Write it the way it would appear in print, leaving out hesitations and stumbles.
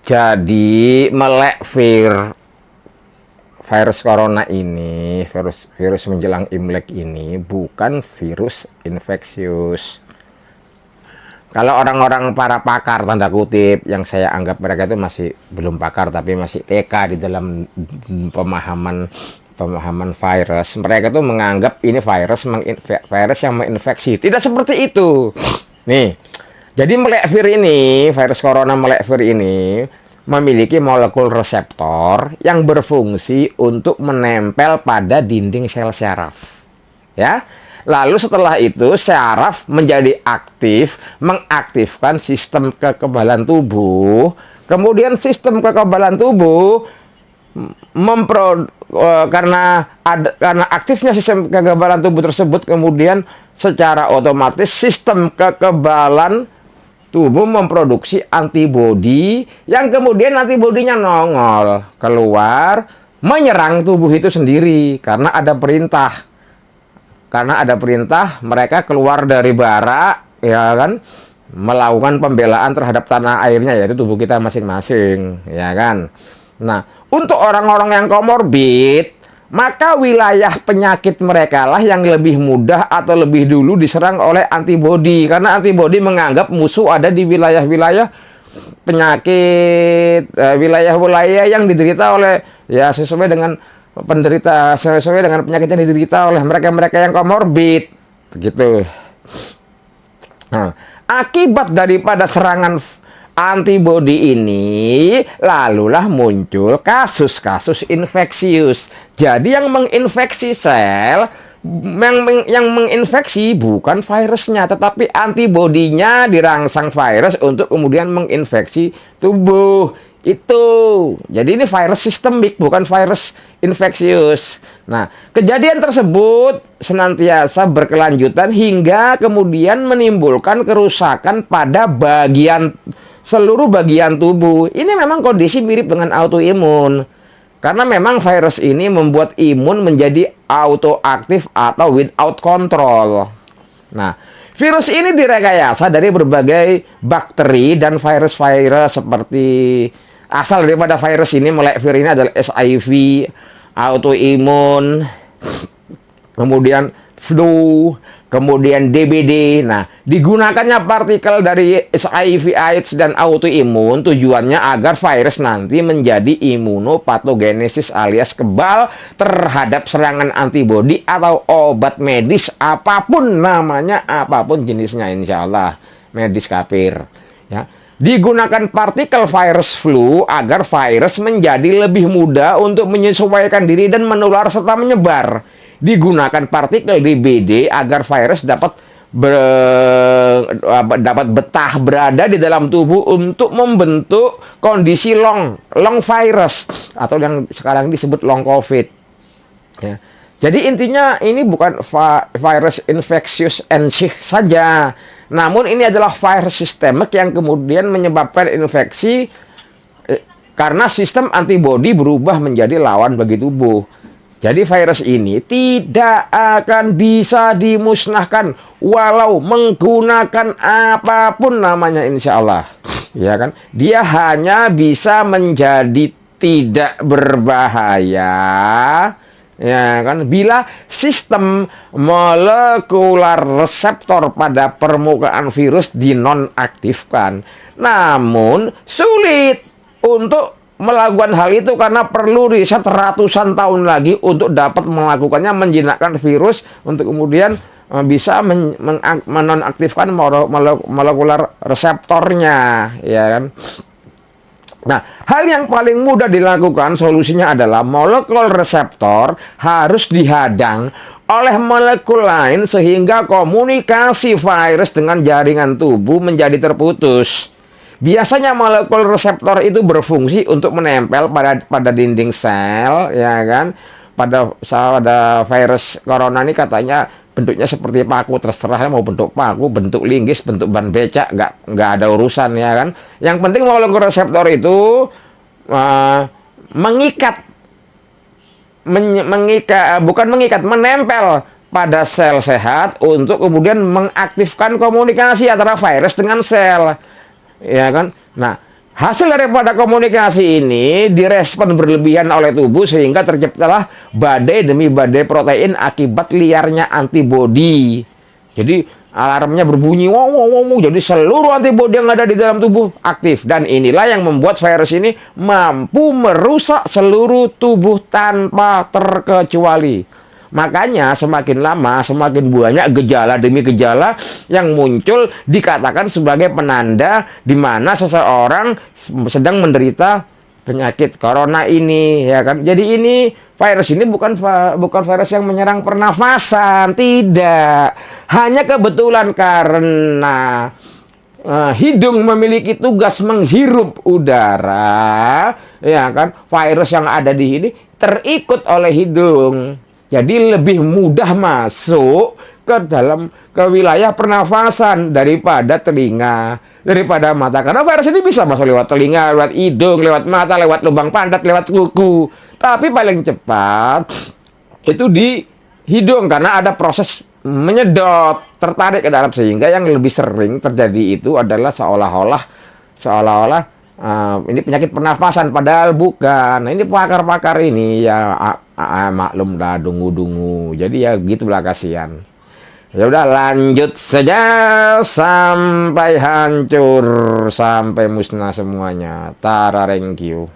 Jadi virus corona ini, virus menjelang Imlek ini bukan virus infeksius. Kalau orang-orang para pakar tanda kutip yang saya anggap mereka itu masih belum pakar tapi masih TK di dalam pemahaman virus, mereka tuh menganggap ini virus yang menginfeksi. Tidak seperti itu. Nih, jadi virus corona melekvir ini memiliki molekul reseptor yang berfungsi untuk menempel pada dinding sel syaraf. Ya. Lalu setelah itu syaraf menjadi aktif, mengaktifkan sistem kekebalan tubuh. Kemudian sistem kekebalan tubuh karena aktifnya sistem kekebalan tubuh tersebut, kemudian secara otomatis sistem kekebalan tubuh memproduksi antibodi yang kemudian antibodinya nongol keluar menyerang tubuh itu sendiri karena ada perintah. Mereka keluar dari bara, ya kan, melakukan pembelaan terhadap tanah airnya, yaitu tubuh kita masing-masing, ya kan. Nah, untuk orang-orang yang komorbid, maka wilayah penyakit mereka lah yang lebih mudah atau lebih dulu diserang oleh antibodi, karena antibodi menganggap musuh ada di wilayah-wilayah penyakit, wilayah-wilayah yang diderita oleh, ya sesuai dengan penyakit yang diderita oleh mereka-mereka yang komorbid, gitu. Nah, akibat daripada serangan antibodi ini, lalulah muncul kasus-kasus infeksius. Jadi yang menginfeksi sel, yang menginfeksi bukan virusnya, tetapi antibodinya dirangsang virus untuk kemudian menginfeksi tubuh. Itu. Jadi ini virus sistemik, bukan virus infeksius. Nah, kejadian tersebut senantiasa berkelanjutan hingga kemudian menimbulkan kerusakan pada seluruh bagian tubuh. Ini memang kondisi mirip dengan autoimun. Karena memang virus ini membuat imun menjadi autoaktif atau without control. Nah, virus ini direkayasa dari berbagai bakteri dan virus-virus seperti asal daripada virus ini, molekvir ini adalah HIV, autoimun, kemudian flu, kemudian DBD. Nah, digunakannya partikel dari HIV, AIDS, dan autoimun tujuannya agar virus nanti menjadi imunopatogenesis alias kebal terhadap serangan antibodi atau obat medis apapun namanya, apapun jenisnya, insya Allah medis kafir. Ya. Digunakan partikel virus flu agar virus menjadi lebih mudah untuk menyesuaikan diri dan menular serta menyebar. Digunakan partikel DBD agar virus dapat betah berada di dalam tubuh untuk membentuk kondisi long virus atau yang sekarang disebut long COVID. Ya. Jadi intinya ini bukan virus infeksius saja, namun ini adalah virus sistemik yang kemudian menyebabkan infeksi karena sistem antibodi berubah menjadi lawan bagi tubuh. Jadi virus ini tidak akan bisa dimusnahkan walau menggunakan apapun namanya, insya Allah. Ya kan? Dia hanya bisa menjadi tidak berbahaya, ya kan, bila sistem molekular reseptor pada permukaan virus dinonaktifkan. Namun sulit untuk melakukan hal itu karena perlu riset ratusan tahun lagi untuk dapat melakukannya, menjinakkan virus untuk kemudian bisa menonaktifkan molekular reseptornya, ya kan. Nah, hal yang paling mudah dilakukan solusinya adalah molekul reseptor harus dihadang oleh molekul lain sehingga komunikasi virus dengan jaringan tubuh menjadi terputus. Biasanya molekul reseptor itu berfungsi untuk menempel pada dinding sel, ya kan. Pada virus corona ini katanya bentuknya seperti paku, terserah mau bentuk paku, bentuk linggis, bentuk ban becak, nggak ada urusan, ya kan. Yang penting molekul reseptor itu menempel pada sel sehat untuk kemudian mengaktifkan komunikasi antara virus dengan sel, ya kan. Nah, Hasil daripada komunikasi ini direspon berlebihan oleh tubuh sehingga terciptalah badai demi badai protein akibat liarnya antibodi. Jadi alarmnya berbunyi wow, wow, wow, wow. Jadi seluruh antibodi yang ada di dalam tubuh aktif, dan inilah yang membuat virus ini mampu merusak seluruh tubuh tanpa terkecuali. Makanya semakin lama semakin banyak gejala demi gejala yang muncul dikatakan sebagai penanda di mana seseorang sedang menderita penyakit corona ini, ya kan. Jadi ini virus ini bukan virus yang menyerang pernafasan, tidak. Hanya kebetulan karena hidung memiliki tugas menghirup udara, ya kan. Virus yang ada di sini terikut oleh hidung. Jadi lebih mudah masuk ke wilayah pernafasan daripada telinga, daripada mata. Karena virus ini bisa masuk lewat telinga, lewat hidung, lewat mata, lewat lubang pantat, lewat kuku. Tapi paling cepat itu di hidung karena ada proses menyedot, tertarik ke dalam, sehingga yang lebih sering terjadi itu adalah seolah-olah ini penyakit pernafasan, padahal bukan. Nah, ini pakar-pakar ini ya maklum dah dungu-dungu. Jadi ya gitulah, kasihan. Ya udah, lanjut saja sampai hancur, sampai musnah semuanya. Tara, thank you.